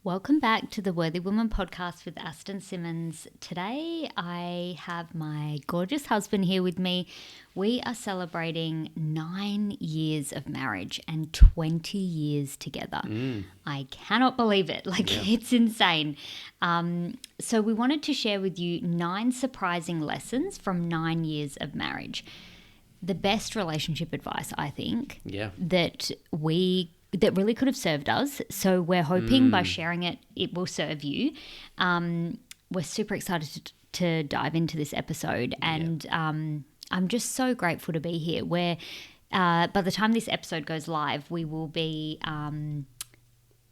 Welcome back to the Worthy Woman podcast with Aston Simmons. Today I have my gorgeous husband here with me. We are celebrating 9 years of marriage and 20 years together. I cannot believe it. It's insane. So we wanted to share with you 9 surprising lessons from 9 years of marriage. The best relationship advice, I think, that really could have served us. So we're hoping by sharing it, it will serve you. We're super excited to dive into this episode. And I'm just so grateful to be here. By the time this episode goes live, we will be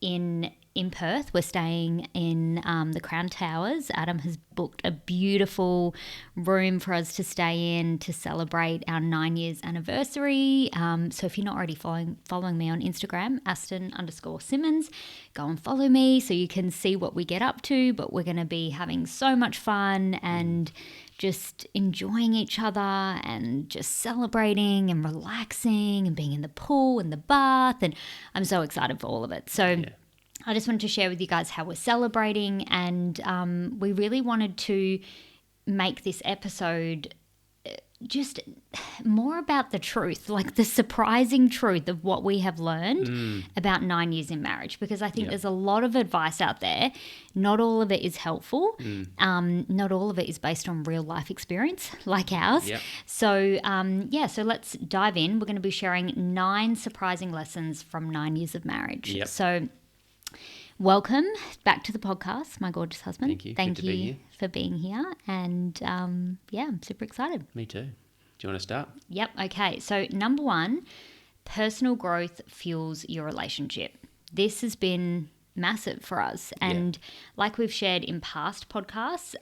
in Perth. We're staying in the Crown Towers. Adam has booked a beautiful room for us to stay in to celebrate our 9 years anniversary. So if you're not already following me on Instagram, Aston_Simmons, go and follow me so you can see what we get up to. But we're going to be having so much fun and just enjoying each other and just celebrating and relaxing and being in the pool and the bath. And I'm so excited for all of it. So I just wanted to share with you guys how we're celebrating, and we really wanted to make this episode just more about the truth, like the surprising truth of what we have learned about 9 years in marriage, because I think there's a lot of advice out there. Not all of it is helpful. Not all of it is based on real life experience like ours. So, so let's dive in. We're going to be sharing 9 surprising lessons from 9 years of marriage. So welcome back to the podcast, my gorgeous husband. Thank you. Thank you for being here. And I'm super excited. Me too. Do you want to start? Yep. Okay. So number 1, personal growth fuels your relationship. This has been massive for us. And like we've shared in past podcasts,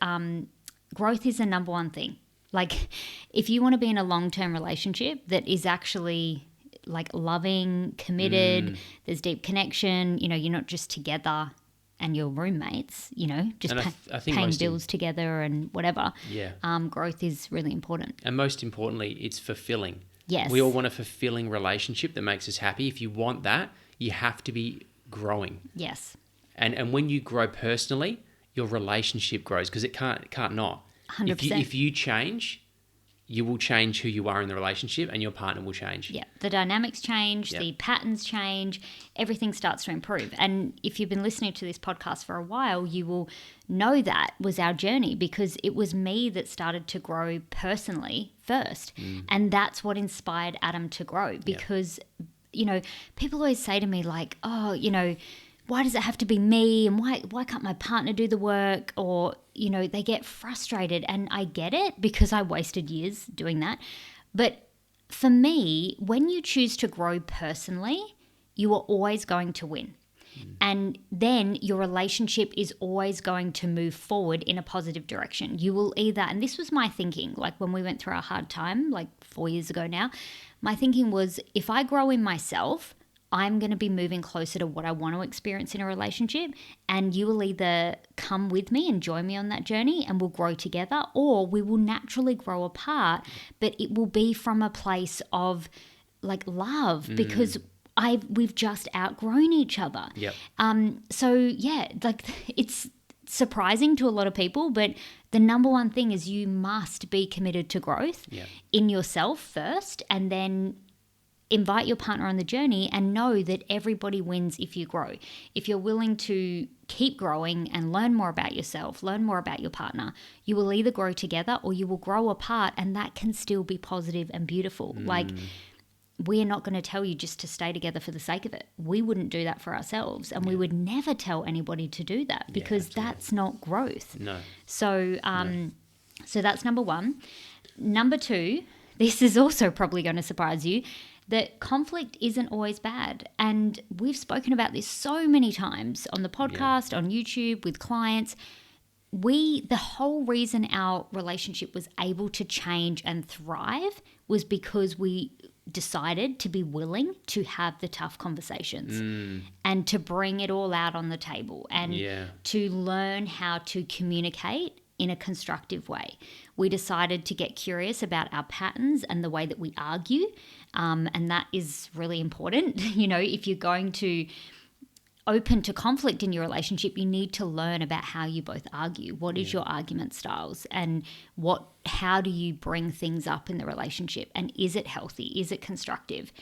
growth is the number one thing. Like if you want to be in a long-term relationship that is actually like loving, committed, there's deep connection, you're not just together and you're roommates, just I think paying bills together and whatever. Growth is really important. And most importantly, it's fulfilling. Yes. We all want a fulfilling relationship that makes us happy. If you want that, you have to be growing. Yes. And when you grow personally, your relationship grows because it can't not. 100%. If you change, you will change who you are in the relationship and your partner will change. Yeah, the dynamics change, the patterns change, everything starts to improve. And if you've been listening to this podcast for a while, you will know that was our journey, because it was me that started to grow personally first. And that's what inspired Adam to grow, because, people always say to me like, why does it have to be me? And why can't my partner do the work? Or, they get frustrated, and I get it because I wasted years doing that. But for me, when you choose to grow personally, you are always going to win. And then your relationship is always going to move forward in a positive direction. You will either, and this was my thinking, like when we went through our hard time, like 4 years ago now, my thinking was, if I grow in myself, I'm going to be moving closer to what I want to experience in a relationship, and you will either come with me and join me on that journey and we'll grow together, or we will naturally grow apart, but it will be from a place of like love, because we've just outgrown each other. It's surprising to a lot of people, but the number one thing is you must be committed to growth in yourself first, and then invite your partner on the journey, and know that everybody wins if you grow. If you're willing to keep growing and learn more about yourself, learn more about your partner, you will either grow together or you will grow apart, and that can still be positive and beautiful. Like, we're not going to tell you just to stay together for the sake of it. We wouldn't do that for ourselves, and we would never tell anybody to do that, because that's not growth. No. So, so that's number 1. Number 2, this is also probably going to surprise you, that conflict isn't always bad. And we've spoken about this so many times on the podcast, on YouTube, with clients. The whole reason our relationship was able to change and thrive was because we decided to be willing to have the tough conversations and to bring it all out on the table, and to learn how to communicate in a constructive way. We decided to get curious about our patterns and the way that we argue, and that is really important. If you're going to open to conflict in your relationship, you need to learn about how you both argue. What is your argument styles, and how do you bring things up in the relationship, and is it healthy? Is it constructive?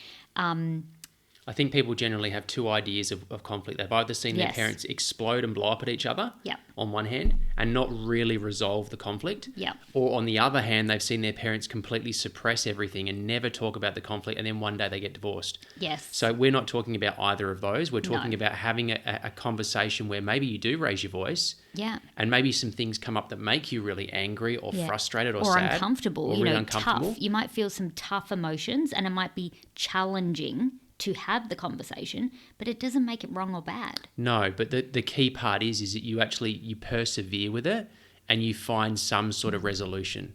I think people generally have two ideas of conflict. They've either seen their Yes. parents explode and blow up at each other Yep. on one hand and not really resolve the conflict. Yep. Or on the other hand, they've seen their parents completely suppress everything and never talk about the conflict, and then one day they get divorced. Yes. So we're not talking about either of those. We're talking No. about having a conversation where maybe you do raise your voice, Yeah. and maybe some things come up that make you really angry or frustrated or sad. Uncomfortable. Or really uncomfortable. Tough. You might feel some tough emotions, and it might be challenging to have the conversation, but it doesn't make it wrong or bad. No, but the key part is that you persevere with it and you find some sort of resolution.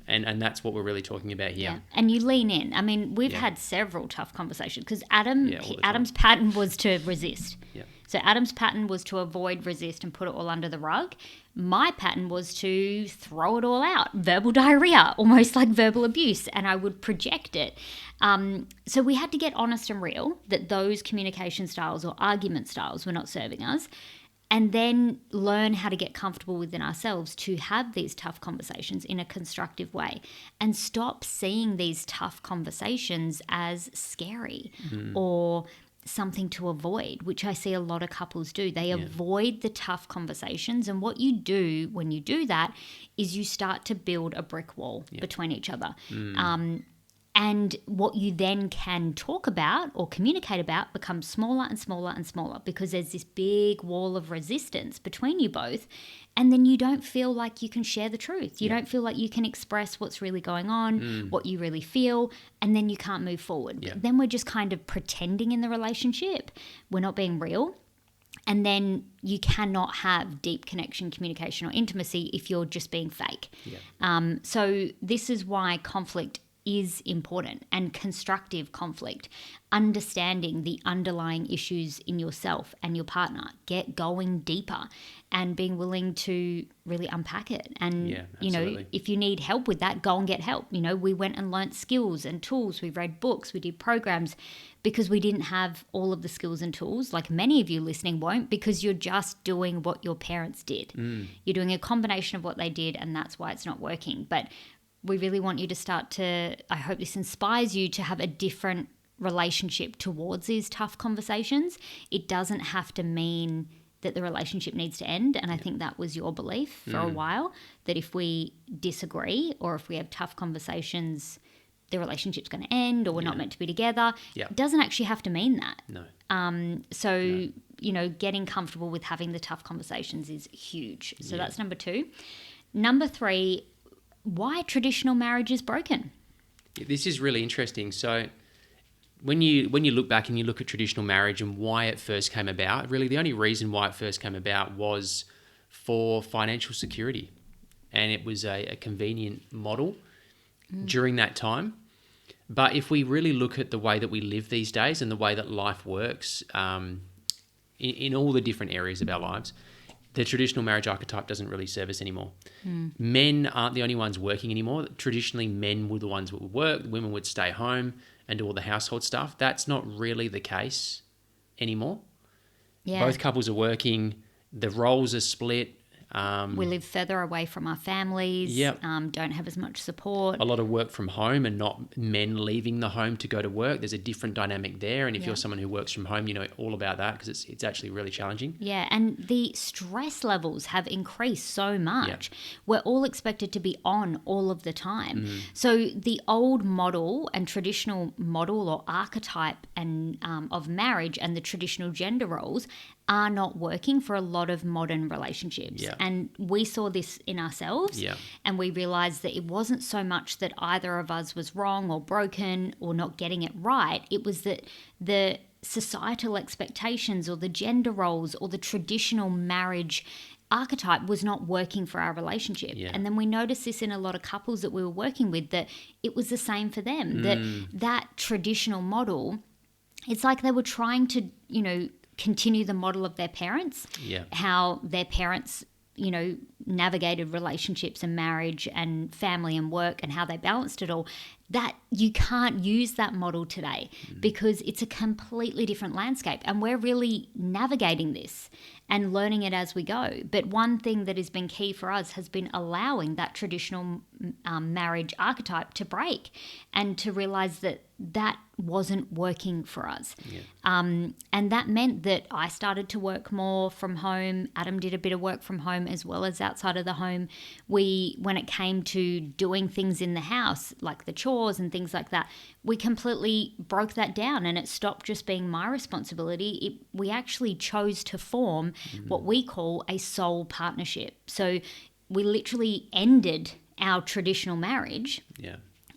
And that's what we're really talking about here. Yeah. And you lean in. I mean, we've had several tough conversations because Adam's pattern was to resist. Yeah. So Adam's pattern was to avoid, resist, and put it all under the rug. My pattern was to throw it all out, verbal diarrhea, almost like verbal abuse, and I would project it. So we had to get honest and real that those communication styles or argument styles were not serving us, and then learn how to get comfortable within ourselves to have these tough conversations in a constructive way, and stop seeing these tough conversations as scary or something to avoid, which I see a lot of couples do. They avoid the tough conversations, and what you do when you do that is you start to build a brick wall between each other. And what you then can talk about or communicate about becomes smaller and smaller and smaller, because there's this big wall of resistance between you both. And then you don't feel like you can share the truth. You don't feel like you can express what's really going on, what you really feel, and then you can't move forward. But then we're just kind of pretending in the relationship. We're not being real. And then you cannot have deep connection, communication, or intimacy if you're just being fake. So this is why conflict is important, and constructive conflict, understanding the underlying issues in yourself and your partner, get going deeper and being willing to really unpack it. And, if you need help with that, go and get help. We went and learnt skills and tools. We read books, we did programs, because we didn't have all of the skills and tools, like many of you listening won't, because you're just doing what your parents did. You're doing a combination of what they did, and that's why it's not working. But we really want you to start to, I hope this inspires you to have a different relationship towards these tough conversations. It doesn't have to mean that the relationship needs to end. And I think that was your belief for a while, that if we disagree or if we have tough conversations, the relationship's going to end, or we're not meant to be together. It doesn't actually have to mean that. No. Getting comfortable with having the tough conversations is huge. So that's number 2. Number 3, why traditional marriage is broken. This is really interesting. So when you look back and you look at traditional marriage and why it first came about, really the only reason why it first came about was for financial security. And it was a convenient model during that time. But if we really look at the way that we live these days and the way that life works in all the different areas of our lives, the traditional marriage archetype doesn't really serve us anymore. Men aren't the only ones working anymore. Traditionally, men were the ones that would work, women would stay home and do all the household stuff. That's not really the case anymore. Both couples are working, the roles are split. We live further away from our families, don't have as much support. A lot of work from home and not men leaving the home to go to work. There's a different dynamic there. And if you're someone who works from home, you know all about that, because it's actually really challenging. Yeah, and the stress levels have increased so much. We're all expected to be on all of the time. So the old model and traditional model or archetype and of marriage and the traditional gender roles are not working for a lot of modern relationships. And we saw this in ourselves, and we realized that it wasn't so much that either of us was wrong or broken or not getting it right. It was that the societal expectations or the gender roles or the traditional marriage archetype was not working for our relationship. And then we noticed this in a lot of couples that we were working with, that it was the same for them, that traditional model, it's like they were trying to, continue the model of their parents, how their parents, navigated relationships and marriage and family and work and how they balanced it all. that you can't use that model today because it's a completely different landscape, and we're really navigating this and learning it as we go. But one thing that has been key for us has been allowing that traditional marriage archetype to break and to realize that that wasn't working for us. And that meant that I started to work more from home. Adam did a bit of work from home as well as outside of the home. When it came to doing things in the house, like the chores and things like that, we completely broke that down, and it stopped just being my responsibility. We actually chose to form what we call a soul partnership. So we literally ended our traditional marriage.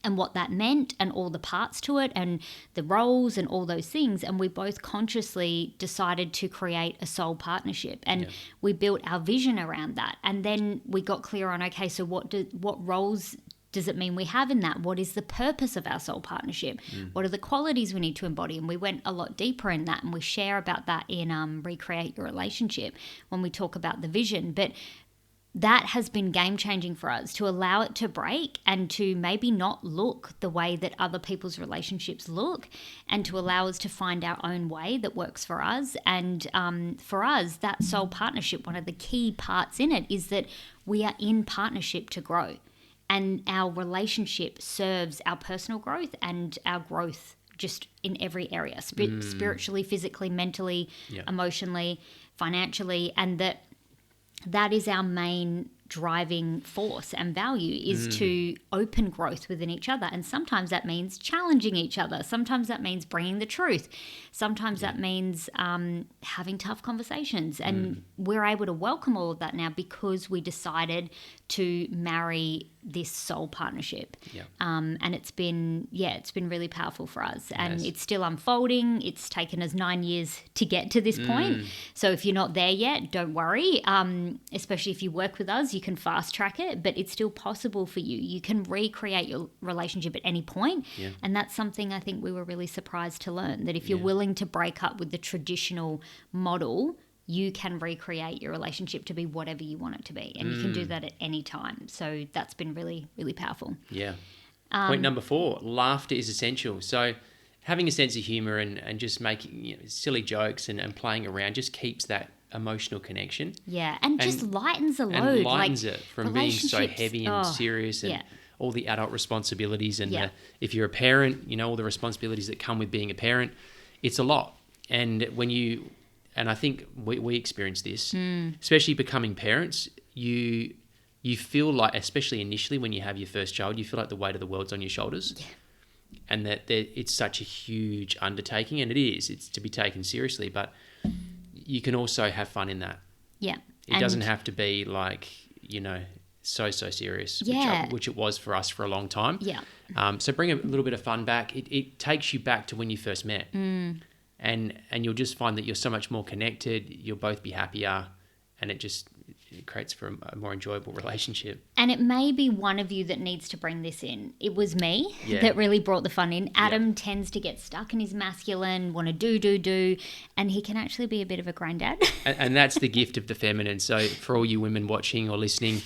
And what that meant and all the parts to it and the roles and all those things. And we both consciously decided to create a soul partnership, and we built our vision around that. And then we got clear on, okay, so what roles does it mean we have in that? What is the purpose of our soul partnership? What are the qualities we need to embody? And we went a lot deeper in that, and we share about that in Recreate Your Relationship when we talk about the vision. But that has been game-changing for us, to allow it to break and to maybe not look the way that other people's relationships look, and to allow us to find our own way that works for us. And for us, that soul partnership, one of the key parts in it is that we are in partnership to grow, and our relationship serves our personal growth and our growth just in every area, spiritually, physically, mentally, emotionally, financially, and that is our main driving force and value, is to open growth within each other. And sometimes that means challenging each other. Sometimes that means bringing the truth. Sometimes that means having tough conversations. And we're able to welcome all of that now because we decided to marry this soul partnership. And it's been really powerful for us. And it's still unfolding. It's taken us 9 years to get to this point. So if you're not there yet, don't worry. Especially if you work with us, you can fast track it, but it's still possible for you. You can recreate your relationship at any point. And that's something I think we were really surprised to learn, that if you're willing to break up with the traditional model, you can recreate your relationship to be whatever you want it to be. And you can do that at any time. So that's been really, really powerful. Point number 4, laughter is essential. So having a sense of humor and just making silly jokes and playing around just keeps that emotional connection. And just lightens the load. And lightens it from being so heavy and serious and all the adult responsibilities. And if you're a parent, all the responsibilities that come with being a parent, it's a lot. And and I think we experience this, especially becoming parents, you feel like, especially initially when you have your first child, you feel like the weight of the world's on your shoulders. And that it's such a huge undertaking, and it's to be taken seriously, but you can also have fun in that. It doesn't have to be like, so serious, which it was for us for a long time. So bring a little bit of fun back. It takes you back to when you first met. And you'll just find that you're so much more connected. You'll both be happier, and it creates for a more enjoyable relationship. And it may be one of you that needs to bring this in. It was me that really brought the fun in. Adam tends to get stuck in his masculine, want to do, and he can actually be a bit of a granddad. And that's the gift of the feminine. So for all you women watching or listening,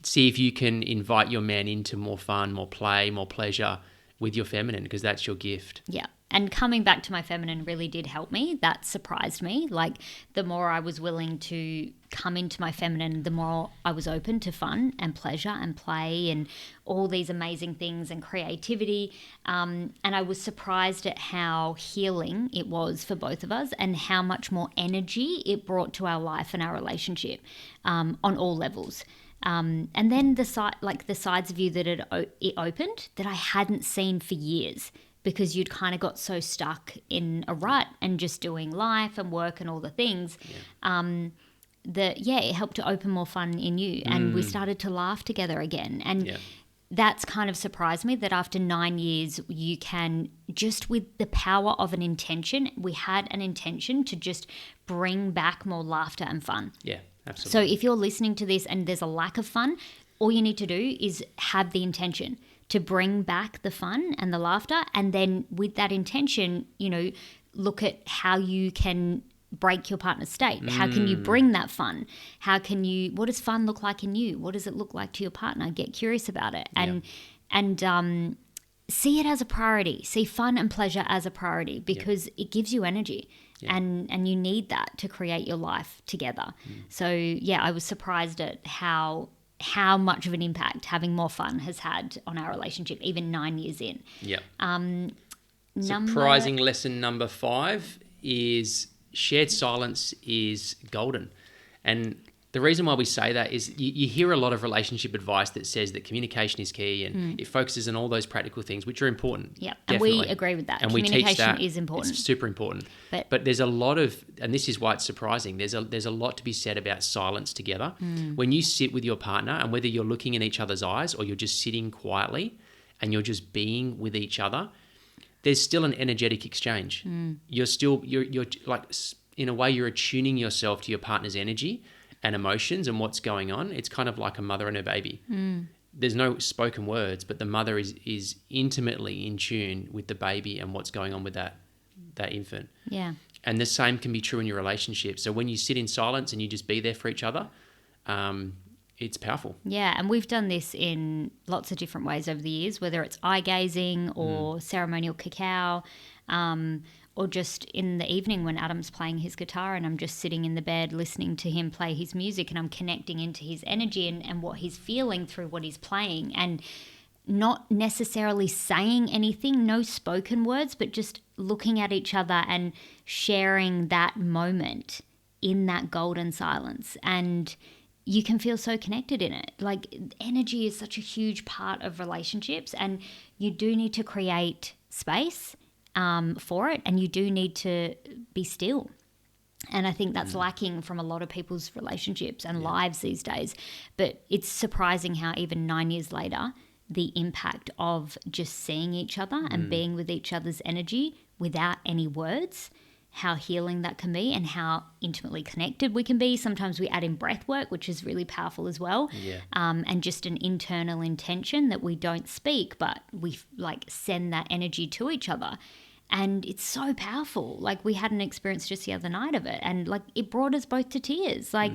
see if you can invite your man into more fun, more play, more pleasure with your feminine, because that's your gift. And coming back to my feminine really did help me. That surprised me. Like, the more I was willing to come into my feminine, the more I was open to fun and pleasure and play and all these amazing things and creativity. And I was surprised at how healing it was for both of us and how much more energy it brought to our life and our relationship on all levels. And then the sides of you that it opened that I hadn't seen for years, because you'd kind of got so stuck in a rut and just doing life and work and all the things, it helped to open more fun in you. And we started to laugh together again. And that's kind of surprised me that after 9 years, you can just, with the power of an intention, we had an intention to just bring back more laughter and fun. Absolutely. So if you're listening to this and there's a lack of fun, all you need to do is have the intention to bring back the fun and the laughter. And then with that intention, look at how you can break your partner's state. How can you bring that fun? What does fun look like in you? What does it look like to your partner? Get curious about it. And see it as a priority. See fun and pleasure as a priority because it gives you energy. Yeah. And you need that to create your life together. So yeah, I was surprised at how much of an impact having more fun has had on our relationship, even 9 years in. Yeah. Surprising lesson number 5 is shared silence is golden. And the reason why we say that is you hear a lot of relationship advice that says that communication is key and it focuses on all those practical things, which are important. Yeah, and we agree with that. And communication we teach that. Is important. It's super important. But there's a lot of, and this is why it's surprising, there's a lot to be said about silence together. When you sit with your partner, and whether you're looking in each other's eyes or you're just sitting quietly and you're just being with each other, there's still an energetic exchange. You're like, in a way, you're attuning yourself to your partner's energy and emotions and what's going on. It's kind of like a mother and her baby. There's no spoken words, but the mother is intimately in tune with the baby and what's going on with that infant. Yeah. And the same can be true in your relationship. So when you sit in silence and you just be there for each other, it's powerful. Yeah, and we've done this in lots of different ways over the years, whether it's eye gazing or ceremonial cacao, or just in the evening when Adam's playing his guitar and I'm just sitting in the bed listening to him play his music and I'm connecting into his energy and what he's feeling through what he's playing, and not necessarily saying anything, no spoken words, but just looking at each other and sharing that moment in that golden silence. And you can feel so connected in it. Like, energy is such a huge part of relationships, and you do need to create space for it, and you do need to be still. And I think that's lacking from a lot of people's relationships and lives these days. But it's surprising how even 9 years later, the impact of just seeing each other and being with each other's energy without any words, how healing that can be and how intimately connected we can be. Sometimes we add in breath work, which is really powerful as well. Yeah. And just an internal intention that we don't speak, but we like send that energy to each other. And it's so powerful. Like, we had an experience just the other night of it, and like it brought us both to tears, like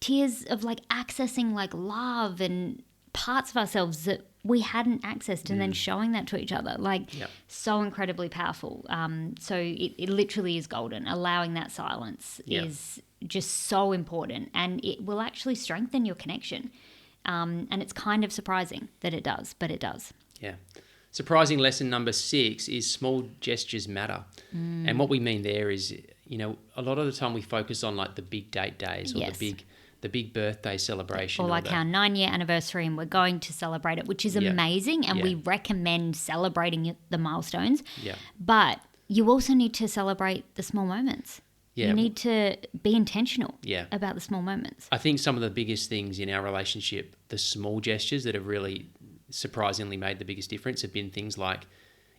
tears of like accessing like love and parts of ourselves that we hadn't accessed, and then showing that to each other, like so incredibly powerful. So it literally is golden. Allowing that silence is just so important, and it will actually strengthen your connection. And it's kind of surprising that it does, but it does. Yeah. Surprising lesson number 6 is small gestures matter. And what we mean there is, a lot of the time we focus on like the big date days or the big birthday celebration. Or like our 9-year anniversary, and we're going to celebrate it, which is amazing. And we recommend celebrating the milestones. Yeah. But you also need to celebrate the small moments. Yeah. You need to be intentional Yeah. about the small moments. I think some of the biggest things in our relationship, the small gestures that have really surprisingly made the biggest difference, have been things like,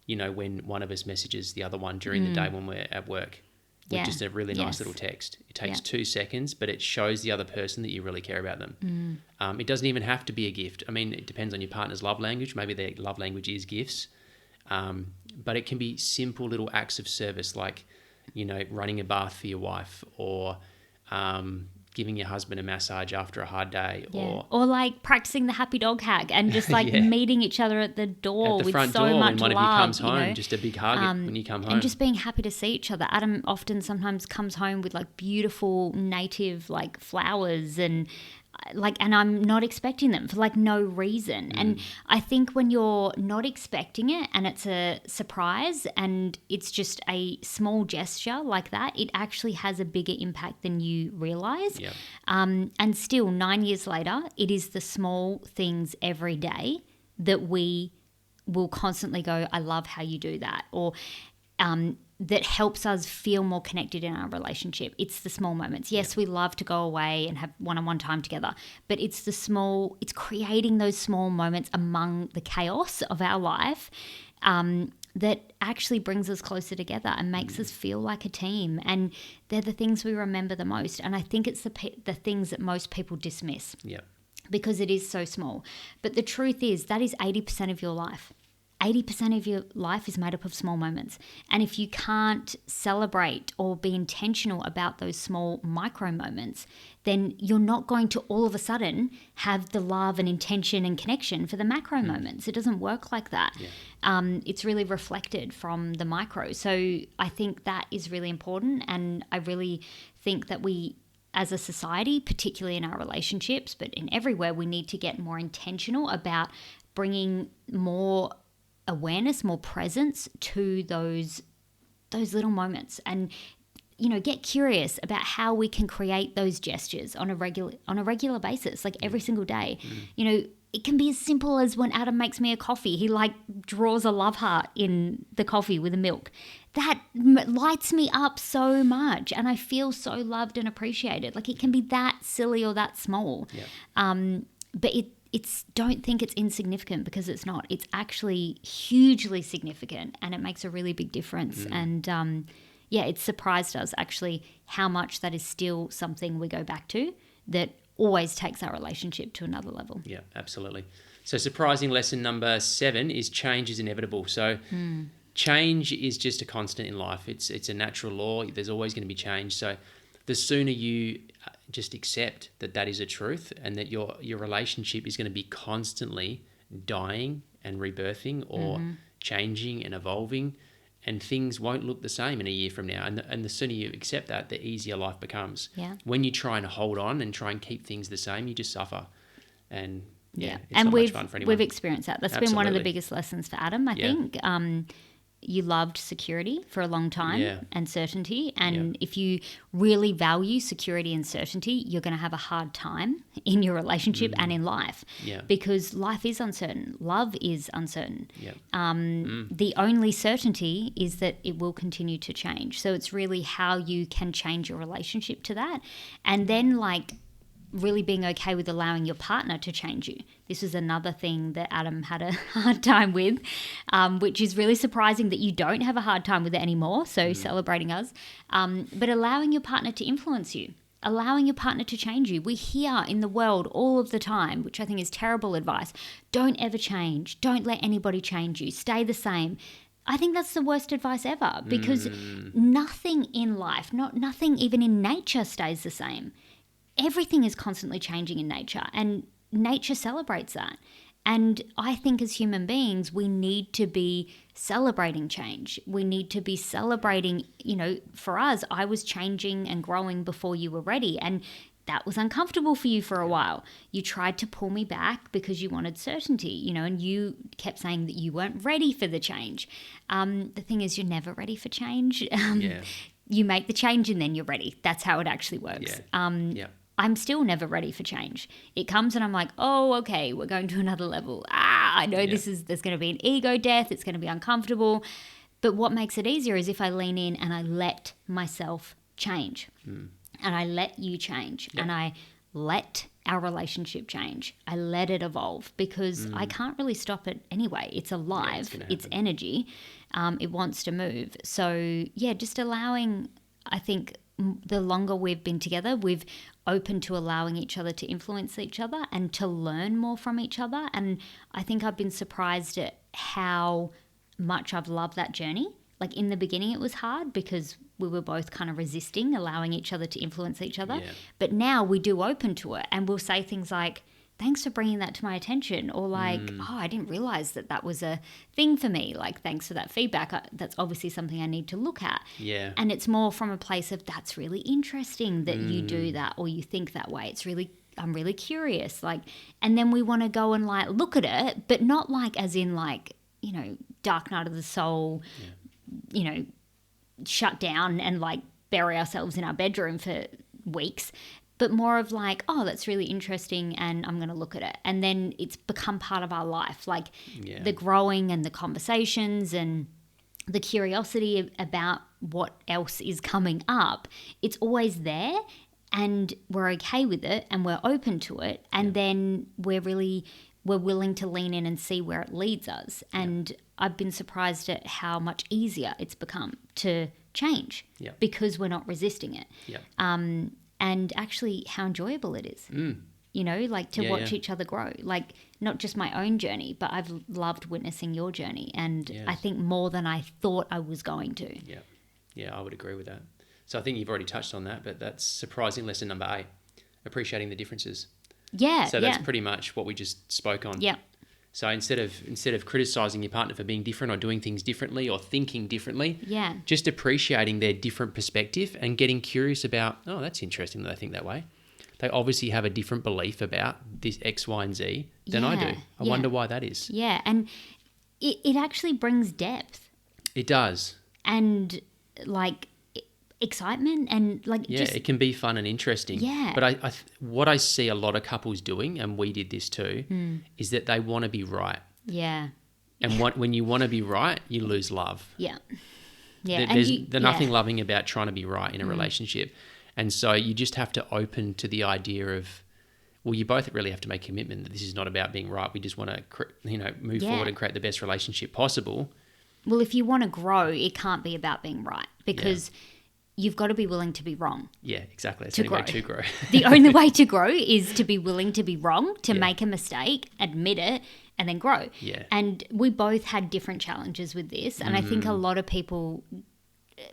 when one of us messages the other one during the day when we're at work with just a really nice little text. It takes 2 seconds, but it shows the other person that you really care about them. It doesn't even have to be a gift. I mean, it depends on your partner's love language. Maybe their love language is gifts. But it can be simple little acts of service, like, running a bath for your wife, or giving your husband a massage after a hard day, or like practicing the happy dog hack and just like meeting each other at the door, with front so door much when one love, of you comes home, just a big hug when you come home, and just being happy to see each other. Adam sometimes comes home with like beautiful native like flowers, and I'm not expecting them for like no reason. And I think when you're not expecting it and it's a surprise and it's just a small gesture like that, it actually has a bigger impact than you realize. Yeah. And still 9 years later, it is the small things every day that we will constantly go, I love how you do that, or that helps us feel more connected in our relationship. It's the small moments. Yes, we love to go away and have one-on-one time together, but it's it's creating those small moments among the chaos of our life that actually brings us closer together and makes us feel like a team. And they're the things we remember the most. And I think it's the things that most people dismiss. Yeah. Because it is so small. But the truth is that is 80% of your life. 80% of your life is made up of small moments. And if you can't celebrate or be intentional about those small micro moments, then you're not going to all of a sudden have the love and intention and connection for the macro moments. It doesn't work like that. Yeah. It's really reflected from the micro. So I think that is really important. And I really think that we, as a society, particularly in our relationships, but in everywhere, we need to get more intentional about bringing more awareness, more presence to those little moments, and get curious about how we can create those gestures on a regular basis, like every single day. It can be as simple as when Adam makes me a coffee, he draws a love heart in the coffee with the milk. That lights me up so much, and I feel so loved and appreciated. Like, it can be that silly or that small. But don't think it's insignificant, because it's not. It's actually hugely significant, and it makes a really big difference. And it's surprised us actually how much that is still something we go back to, that always takes our relationship to another level. Yeah, absolutely. So surprising lesson number 7 is change is inevitable. So change is just a constant in life. It's a natural law. There's always going to be change. So the sooner you just accept that is a truth, and that your relationship is going to be constantly dying and rebirthing, or changing and evolving, and things won't look the same in a year from now. And the sooner you accept that, the easier life becomes. Yeah. When you try and hold on and try and keep things the same, you just suffer. And it's and not much fun for anyone. we've experienced that. That's been one of the biggest lessons for Adam, I think. You loved security for a long time, and certainty. And if you really value security and certainty, you're going to have a hard time in your relationship and in life, because life is uncertain. Love is uncertain. The only certainty is that it will continue to change. So it's really how you can change your relationship to that. And then really being okay with allowing your partner to change you. This was another thing that Adam had a hard time with, which is really surprising that you don't have a hard time with it anymore, so celebrating us. But allowing your partner to influence you, allowing your partner to change you. We hear in the world all of the time, which I think is terrible advice, don't ever change, don't let anybody change you, stay the same. I think that's the worst advice ever, because nothing in life, nothing even in nature stays the same. Everything is constantly changing in nature, and nature celebrates that. And I think as human beings, we need to be celebrating change. We need to be celebrating, for us, I was changing and growing before you were ready. And that was uncomfortable for you for a while. You tried to pull me back because you wanted certainty, and you kept saying that you weren't ready for the change. The thing is, you're never ready for change. You make the change and then you're ready. That's how it actually works. I'm still never ready for change. It comes and I'm like, oh, okay, we're going to another level. I know there's going to be an ego death. It's going to be uncomfortable. But what makes it easier is if I lean in and I let myself change. And I let you change. And I let our relationship change. I let it evolve, because I can't really stop it anyway. It's alive. It's energy. It wants to move. So, just allowing, I think, the longer we've been together, we've open to allowing each other to influence each other and to learn more from each other. And I think I've been surprised at how much I've loved that journey. Like, in the beginning, it was hard because we were both kind of resisting allowing each other to influence each other. But now we do open to it, and we'll say things like, thanks for bringing that to my attention, or oh, I didn't realize that was a thing for me. Like, thanks for that feedback. That's obviously something I need to look at. And it's more from a place of, that's really interesting that you do that, or you think that way. I'm really curious. And then we want to go and look at it, but not as in Dark Night of the Soul, shut down and bury ourselves in our bedroom for weeks. But more of oh, that's really interesting, and I'm going to look at it. And then it's become part of our life, the growing and the conversations and the curiosity about what else is coming up. It's always there, and we're okay with it, and we're open to it. And then we're willing to lean in and see where it leads us. And I've been surprised at how much easier it's become to change because we're not resisting it. And actually how enjoyable it is. like to watch each other grow. Like, not just my own journey, but I've loved witnessing your journey. And I think more than I thought I was going to. Yeah. Yeah, I would agree with that. So I think you've already touched on that, but that's surprising lesson number 8, appreciating the differences. Yeah. So that's pretty much what we just spoke on. Yeah. So instead of criticizing your partner for being different or doing things differently or thinking differently, just appreciating their different perspective and getting curious about, oh, that's interesting that they think that way. They obviously have a different belief about this X, Y, and Z than I do. I wonder why that is. Yeah, and it actually brings depth. It does. And like excitement and like it can be fun and interesting. Yeah. But what I see a lot of couples doing, and we did this too, is that they want to be right. Yeah. And when you want to be right, you lose love. Yeah. Yeah. There's nothing loving about trying to be right in a relationship. And so you just have to open to the idea of, well, you both really have to make a commitment that this is not about being right. We just want to, move forward and create the best relationship possible. Well, if you want to grow, it can't be about being right, because you've got to be willing to be wrong. Yeah, exactly. That's the only way to grow. The only way to grow is to be willing to be wrong, to make a mistake, admit it, and then grow. Yeah. And we both had different challenges with this. And I think a lot of people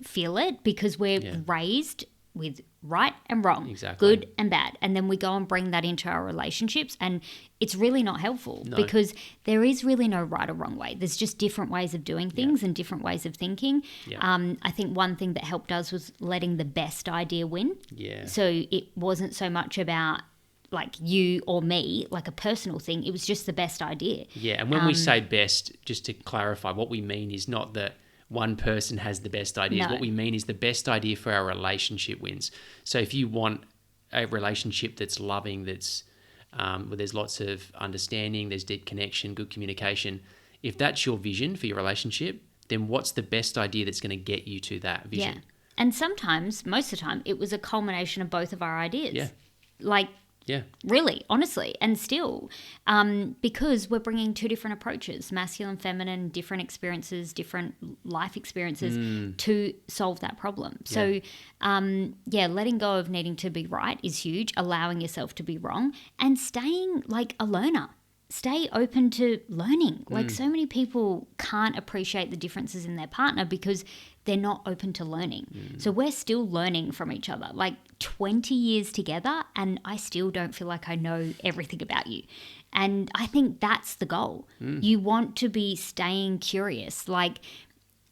feel it because we're raised with right and wrong, good and bad. And then we go and bring that into our relationships, and it's really not helpful because there is really no right or wrong way. There's just different ways of doing things and different ways of thinking. I think one thing that helped us was letting the best idea win. Yeah. So it wasn't so much about like you or me, like a personal thing. It was just the best idea. Yeah, and when we say best, just to clarify, what we mean is not that one person has the best ideas. No. What we mean is the best idea for our relationship wins. So if you want a relationship that's loving, that's where there's lots of understanding, there's deep connection, good communication, if that's your vision for your relationship, then what's the best idea that's going to get you to that vision? Yeah. And sometimes, most of the time, it was a culmination of both of our ideas. Yeah. Like, yeah, really, honestly, and still, because we're bringing two different approaches, masculine, feminine, different experiences, different life experiences to solve that problem. So, letting go of needing to be right is huge, allowing yourself to be wrong, and staying like a learner. Stay open to learning. Like, so many people can't appreciate the differences in their partner because they're not open to learning. So we're still learning from each other, like 20 years together, and I still don't feel like I know everything about you. And I think that's the goal. You want to be staying curious. Like,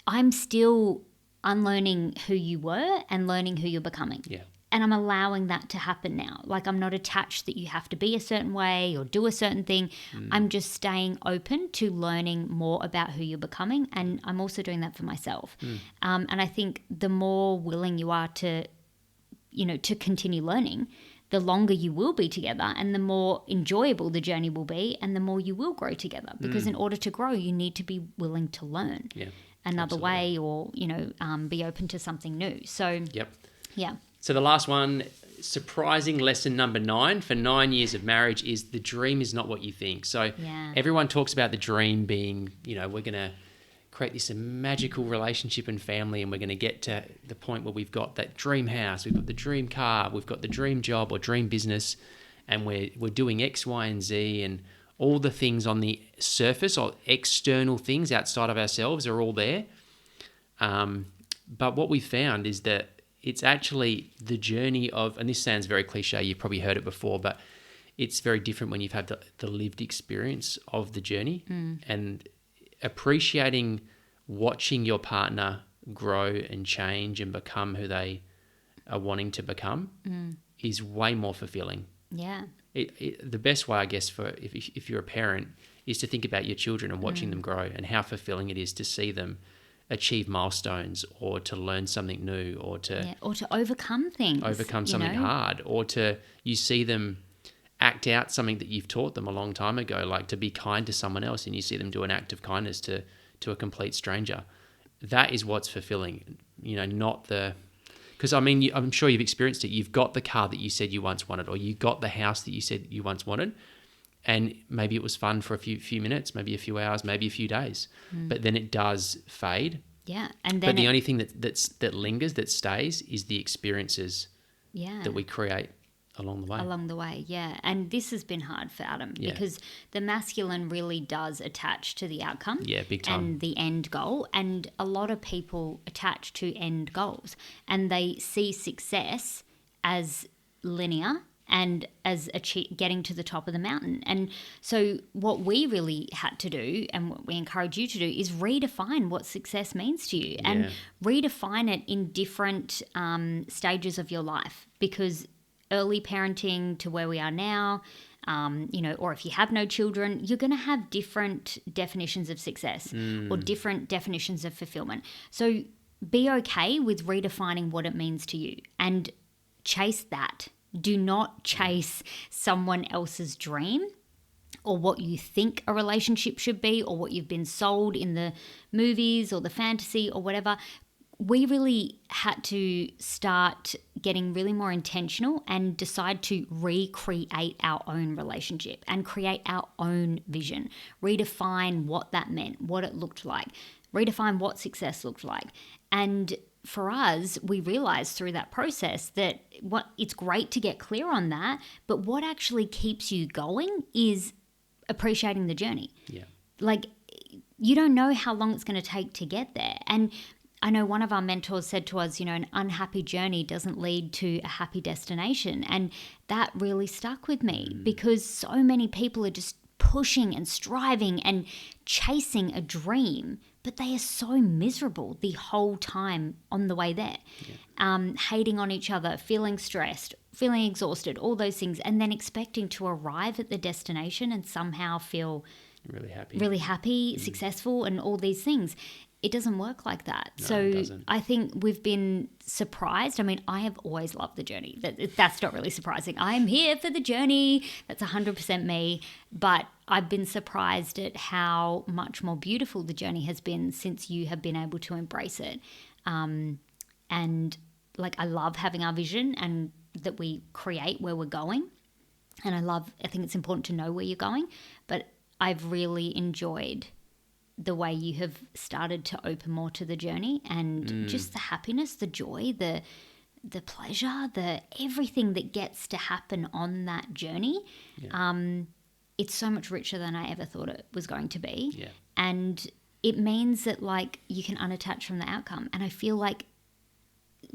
I'm still unlearning who you were and learning who you're becoming. Yeah. And I'm allowing that to happen now. Like, I'm not attached that you have to be a certain way or do a certain thing. I'm just staying open to learning more about who you're becoming. And I'm also doing that for myself. And I think the more willing you are to, to continue learning, the longer you will be together and the more enjoyable the journey will be and the more you will grow together. Because in order to grow, you need to be willing to learn another way or, be open to something new. So, yeah. So the last one, surprising lesson number 9 for 9 years of marriage is the dream is not what you think. So everyone talks about the dream being, we're going to create this magical relationship and family, and we're going to get to the point where we've got that dream house, we've got the dream car, we've got the dream job or dream business, and we're doing X, Y, and Z, and all the things on the surface or external things outside of ourselves are all there. But what we found is that it's actually the journey of, and this sounds very cliche, you've probably heard it before, but it's very different when you've had the lived experience of the journey and appreciating watching your partner grow and change and become who they are wanting to become is way more fulfilling. Yeah. The best way, I guess, for if you're a parent is to think about your children and watching them grow and how fulfilling it is to see them achieve milestones or to learn something new or to overcome things, something hard, or you see them act out something that you've taught them a long time ago, like to be kind to someone else, and you see them do an act of kindness to a complete stranger. That is what's fulfilling, not because I'm sure you've experienced it. You've got the car that you said you once wanted, or you got the house that you said you once wanted, and maybe it was fun for a few minutes, maybe a few hours, maybe a few days, but then it does fade. Yeah, and then the only thing that lingers, that stays, is the experiences that we create along the way. Along the way, yeah. And this has been hard for Adam because the masculine really does attach to the outcome. Yeah, big time. And the end goal. And a lot of people attach to end goals and they see success as linear and as getting to the top of the mountain. And so what we really had to do and what we encourage you to do is redefine what success means to you and redefine it in different stages of your life, because early parenting to where we are now, or if you have no children, you're going to have different definitions of success or different definitions of fulfillment. So be okay with redefining what it means to you and chase that. Do not chase someone else's dream or what you think a relationship should be or what you've been sold in the movies or the fantasy or whatever. We really had to start getting really more intentional and decide to recreate our own relationship and create our own vision, redefine what that meant, what it looked like, redefine what success looked like. And for us, we realized through that process that it's great to get clear on that, but what actually keeps you going is appreciating the journey. Yeah. Like, you don't know how long it's going to take to get there. And I know one of our mentors said to us, an unhappy journey doesn't lead to a happy destination. And that really stuck with me because so many people are just pushing and striving and chasing a dream, but they are so miserable the whole time on the way there, hating on each other, feeling stressed, feeling exhausted, all those things, and then expecting to arrive at the destination and somehow feel really happy, successful, and all these things. It doesn't work like that. No, so it doesn't. I think we've been surprised. I mean, I have always loved the journey. That's not really surprising. I'm here for the journey. That's 100% me. But I've been surprised at how much more beautiful the journey has been since you have been able to embrace it. And I love having our vision and that we create where we're going. And I think it's important to know where you're going. But I've really enjoyed the way you have started to open more to the journey and just the happiness, the joy, the pleasure, the everything that gets to happen on that journey. It's so much richer than I ever thought it was going to be. And it means that you can unattach from the outcome. And I feel like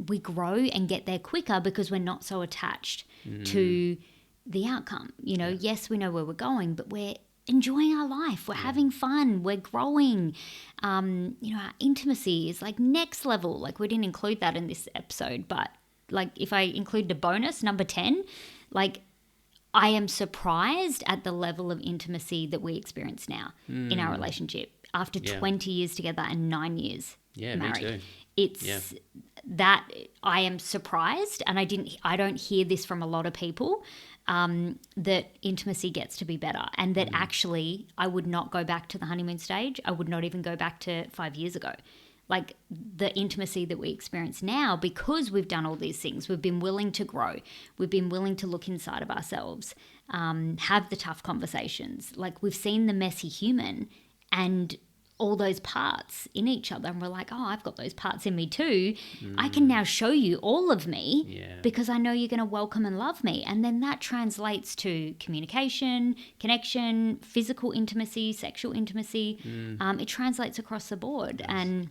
we grow and get there quicker because we're not so attached to the outcome. Yes, we know where we're going, but we're enjoying our life. We're having fun. We're growing. Our intimacy is next level. We didn't include that in this episode, but if I include the bonus, number 10, I am surprised at the level of intimacy that we experience now in our relationship after 20 years together and 9 years married. Me too. It's that I am surprised, and I don't hear this from a lot of people, that intimacy gets to be better, and that actually I would not go back to the honeymoon stage. I would not even go back to 5 years ago. The intimacy that we experience now, because we've done all these things, we've been willing to grow, we've been willing to look inside of ourselves, have the tough conversations. We've seen the messy human and all those parts in each other, and we're like, oh, I've got those parts in me too. I can now show you all of me because I know you're going to welcome and love me. And then that translates to communication, connection, physical intimacy, sexual intimacy. It translates across the board. And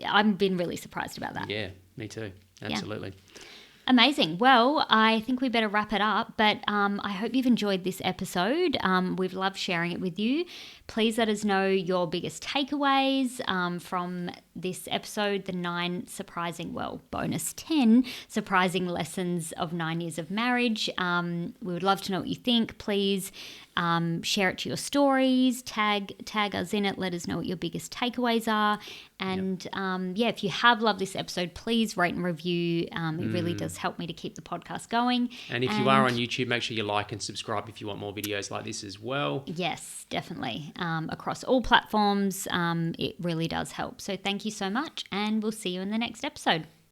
I've been really surprised about that. Yeah, me too. Absolutely. Amazing. Well, I think we better wrap it up, but I hope you've enjoyed this episode. We've loved sharing it with you. Please let us know your biggest takeaways from this episode, the bonus 10 surprising lessons of 9 years of marriage. We would love to know what you think. Please share it to your stories, tag us in it, let us know what your biggest takeaways are. And if you have loved this episode, please rate and review. It really does help me to keep the podcast going. And if you are on YouTube, make sure you like and subscribe if you want more videos like this as well. Yes, definitely. Across all platforms, it really does help. So thank you so much, and we'll see you in the next episode.